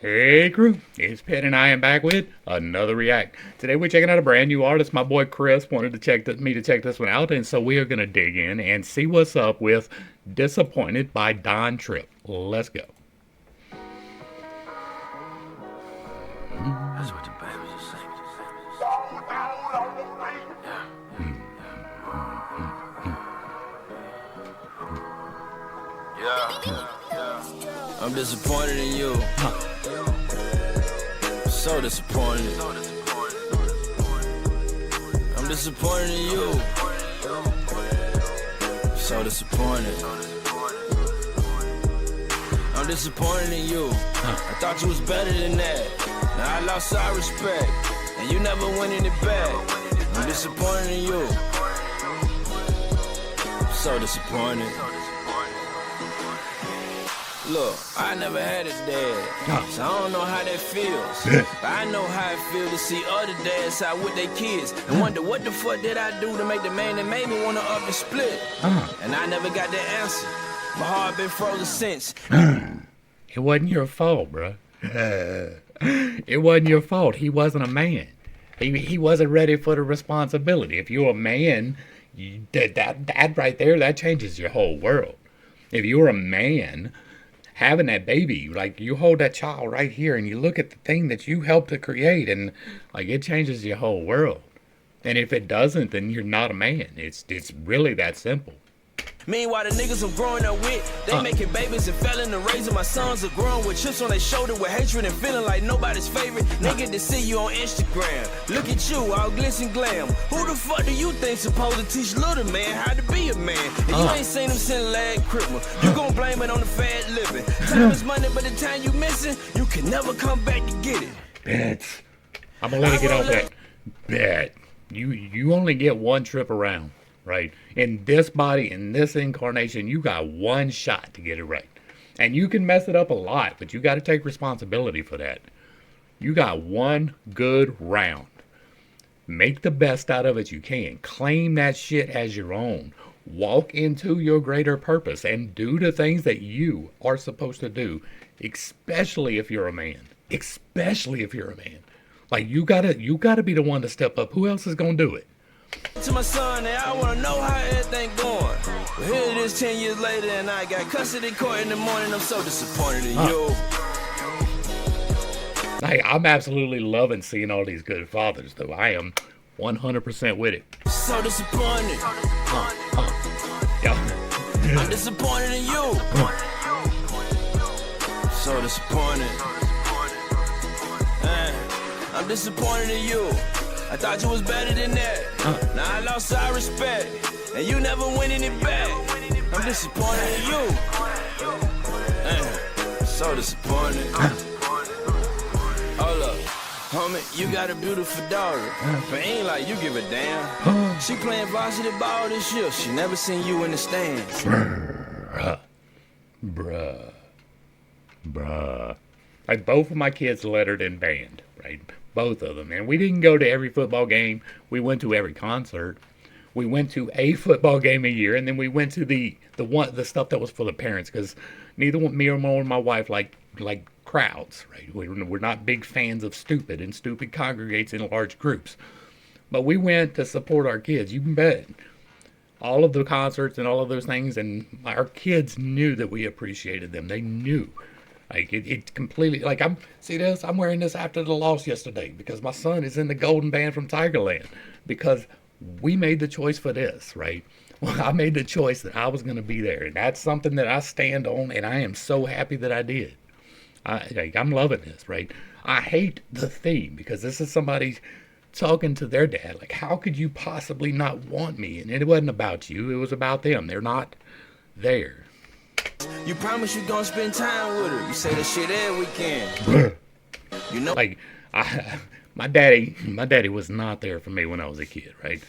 Hey crew, it's Pitt and I am back with another react. Today we're checking out a brand new artist. My boy Chris wanted to me to check this one out, and so we are gonna dig in and see what's up with "Disappointed" by Don Trip. Let's go. That's what the babies are saying. Yeah. I'm disappointed in you. So disappointed. I'm disappointed in you. So disappointed. I'm disappointed in you. I thought you was better than that. Now I lost all respect, and you never winning it back. I'm disappointed in you. So disappointed. Look, I never had a dad, so I don't know how that feels. But I know how it feels to see other dads out with their kids and wonder what the fuck did I do to make the man that made me wanna up and split. And I never got that answer. My heart been frozen since. It wasn't your fault, bro. It wasn't your fault. He wasn't a man. He wasn't ready for the responsibility. If you're a man, that right there, that changes your whole world. If you're a man, having that baby, like you hold that child right here and you look at the thing that you helped to create, and like it changes your whole world. And if it doesn't, then you're not a man. It's really that simple. Meanwhile, the niggas I'm growing up with, they making babies and failing to raise them. My sons are growing with chips on their shoulder, with hatred and feeling like nobody's favorite. Nigga to see you on Instagram. Look at you, all glitz and glam. Who the fuck do you think supposed to teach little man how to be a man? If you ain't seen him since last Christmas, you gon' blame it on the fad living. Time is money, but the time you missing, you can never come back to get it. Bet. I'm gonna let it get off that. Bet. You only get one trip around. Right? In this body, in this incarnation, you got one shot to get it right. And you can mess it up a lot, but you got to take responsibility for that. You got one good round. Make the best out of it you can. Claim that shit as your own. Walk into your greater purpose and do the things that you are supposed to do, especially if you're a man. Especially if you're a man. Like you gotta be the one to step up. Who else is gonna do it? To my son, and I wanna know how everything going. But here it is 10 years later, and I got custody court in the morning. I'm so disappointed in you. Hey, I'm absolutely loving seeing all these good fathers, though. I am 100% with it. So disappointed. Yeah. I'm disappointed in you. So disappointed. I'm disappointed in you. I thought you was better than that. Now I lost all respect, and you never winning it back. I'm disappointed in you. So disappointed. Hold up, homie, you got a beautiful daughter, but ain't like you give a damn. She playing varsity ball this year. She never seen you in the stands. Bruh. Like both of my kids lettered in band, right? Both of them. And we didn't go to every football game. We went to every concert. We went to a football game a year, and then we went to the stuff that was for the parents, because neither me or my wife like crowds, right? We're not big fans of stupid, and stupid congregates in large groups. But we went to support our kids. You can bet. All of the concerts and all of those things, and our kids knew that we appreciated them. They knew. Like it completely, like I'm wearing this after the loss yesterday because my son is in the golden band from Tigerland, because we made the choice for this, right? Well, I made the choice that I was going to be there, and that's something that I stand on, and I am so happy that I did. I'm loving this, right? I hate the theme because this is somebody talking to their dad. Like, how could you possibly not want me? And it wasn't about you. It was about them. They're not there. You promise you gonna spend time with her. You say that shit every weekend. You know, like my daddy was not there for me when I was a kid, right?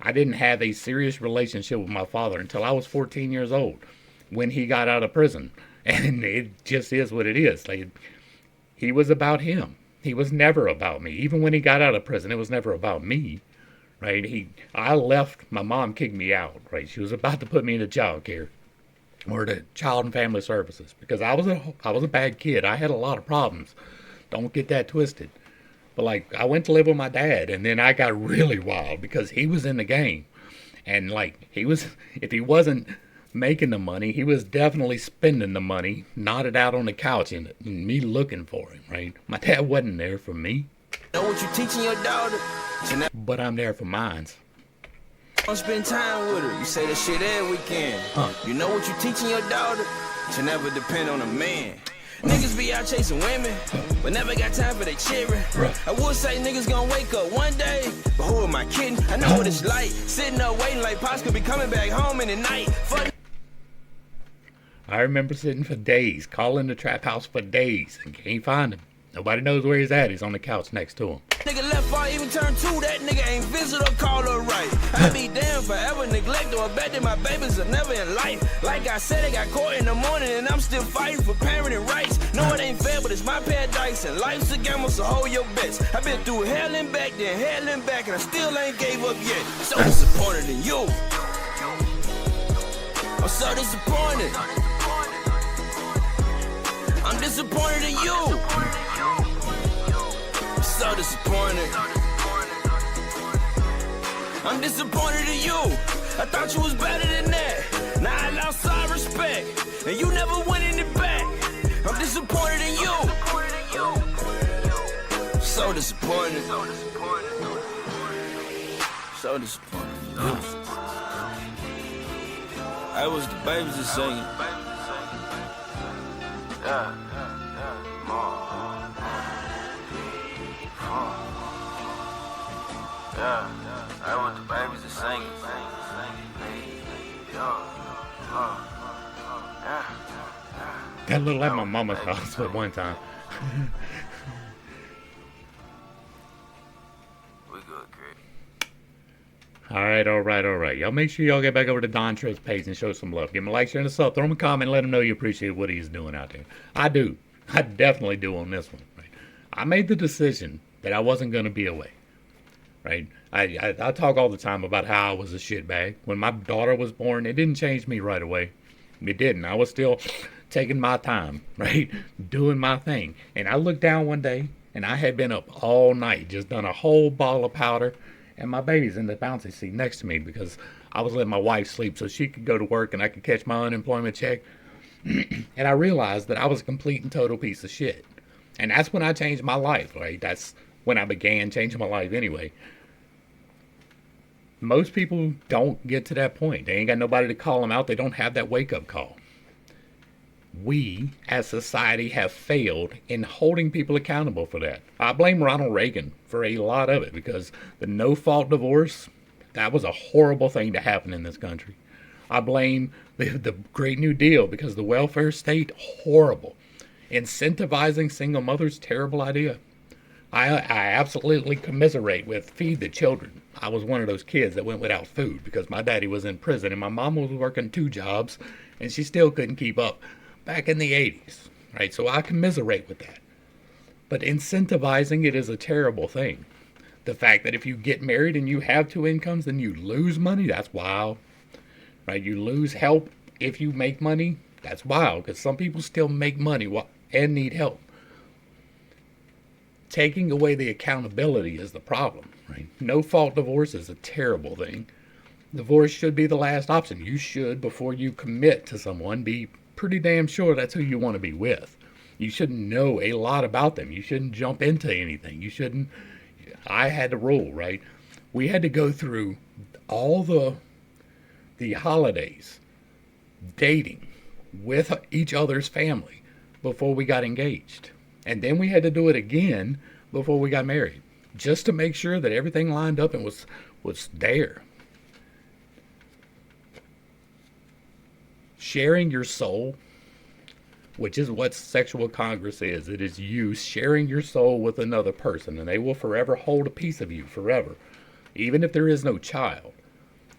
I didn't have a serious relationship with my father until I was 14 years old, when he got out of prison, and it just is what it is. Like, he was about him. He was never about me. Even when he got out of prison, it was never about me, right? I left. My mom kicked me out, right? She was about to put me into child care. or to Child and Family Services, because I was a bad kid. I had a lot of problems. Don't get that twisted. But like, I went to live with my dad, and then I got really wild because he was in the game, and like, if he wasn't making the money, he was definitely spending the money, nodded out on the couch, and me looking for him. Right? My dad wasn't there for me. Know what you teaching your daughter? But I'm there for mine. Don't spend time with her. You say that shit every weekend. You know what you teaching your daughter? To never depend on a man. Niggas be out chasing women, but never got time for their children. I would say niggas gonna wake up one day, but who am I kidding? I know what it's like, sitting up waiting like Pops could be coming back home in the night. I remember sitting for days, calling the trap house for days, and can't find him. Nobody knows where he's at. He's on the couch next to him. Nigga left or even turn two, that nigga ain't visit or call her right. I be damn forever neglect or abandon my babies are never in life. Like I said, I got caught in the morning and I'm still fighting for parenting rights. No, it ain't fair, but it's my paradise and life's a gamble, so hold your bets. I've been through hell and back, then hell and back, and I still ain't gave up yet. So disappointed in you. I'm so disappointed. I'm disappointed in you. So disappointed. I'm disappointed in you. I thought you was better than that. Now I lost all respect, and you never winning it back. I'm disappointed in you. So disappointed. So disappointed. I was the babies that singing. Yeah. Yeah, I want the babies to sing. That looked like my mama's house at one time. We good, Greg. All right. Y'all make sure y'all get back over to Don Tripp's page and show some love. Give him a like, share, and a sub. Throw him a comment. Let him know you appreciate what he's doing out there. I do. I definitely do on this one. Right? I made the decision that I wasn't going to be away. Right? I talk all the time about how I was a shitbag. When my daughter was born, it didn't change me right away. It didn't. I was still taking my time, right? Doing my thing. And I looked down one day, and I had been up all night, just done a whole ball of powder, and my baby's in the bouncy seat next to me because I was letting my wife sleep so she could go to work and I could catch my unemployment check. And I realized that I was a complete and total piece of shit. And that's when I changed my life, right? That's when I began changing my life anyway. Most people don't get to that point. They ain't got nobody to call them out. They don't have that wake-up call. We, as society, have failed in holding people accountable for that. I blame Ronald Reagan for a lot of it because the no-fault divorce, that was a horrible thing to happen in this country. I blame the Great New Deal because the welfare state, horrible. Incentivizing single mothers, terrible idea. I absolutely commiserate with Feed the Children. I was one of those kids that went without food because my daddy was in prison and my mom was working 2 jobs and she still couldn't keep up back in the 80s, right? So I commiserate with that. But incentivizing it is a terrible thing. The fact that if you get married and you have 2 incomes, then you lose money, that's wild, right? You lose help if you make money, that's wild because some people still make money and need help. Taking away the accountability is the problem, right? No-fault divorce is a terrible thing. Divorce should be the last option. You should, before you commit to someone, be pretty damn sure that's who you want to be with. You shouldn't know a lot about them. You shouldn't jump into anything. You shouldn't. I had the rule, right? We had to go through all the holidays, dating with each other's family before we got engaged. And then we had to do it again before we got married, just to make sure that everything lined up and was there. Sharing your soul, which is what sexual congress is. It is you sharing your soul with another person, and they will forever hold a piece of you, forever. Even if there is no child.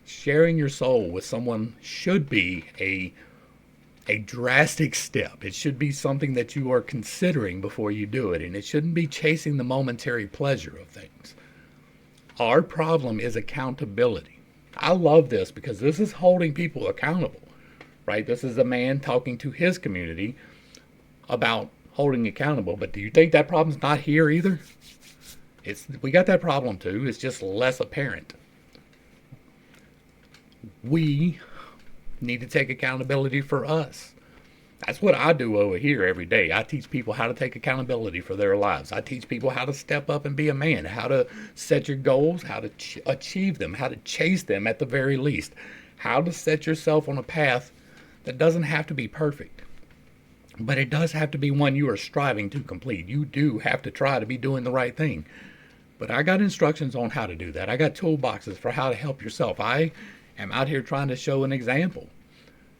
Sharing your soul with someone should be a drastic step. It should be something that you are considering before you do it, and it shouldn't be chasing the momentary pleasure of things. Our problem is accountability. I love this because this is holding people accountable, right? This is a man talking to his community about holding accountable. But do you think that problem's not here either? We got that problem too. It's just less apparent. We need to take accountability for us. That's what I do over here every day. I teach people how to take accountability for their lives. I teach people how to step up and be a man, how to set your goals, how to achieve them, how to chase them at the very least, how to set yourself on a path that doesn't have to be perfect, but it does have to be one you are striving to complete. You do have to try to be doing the right thing. But I got instructions on how to do that. I got toolboxes for how to help yourself. I am out here trying to show an example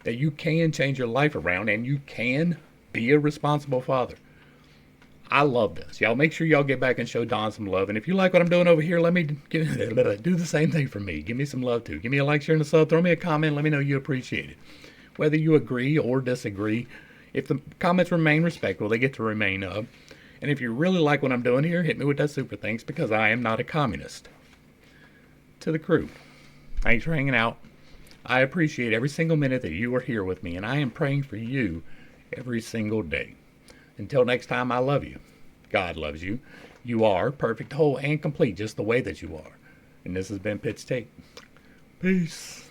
that you can change your life around and you can be a responsible father. I love this. Y'all make sure y'all get back and show Don some love. And if you like what I'm doing over here, let me do the same thing for me. Give me some love too. Give me a like, share, and a sub. Throw me a comment. Let me know you appreciate it. Whether you agree or disagree, if the comments remain respectful, they get to remain up. And if you really like what I'm doing here, hit me with that super thanks, because I am not a communist. To the crew, thanks for hanging out. I appreciate every single minute that you are here with me, and I am praying for you every single day. Until next time, I love you. God loves you. You are perfect, whole, and complete just the way that you are. And this has been Pitt's Take. Peace.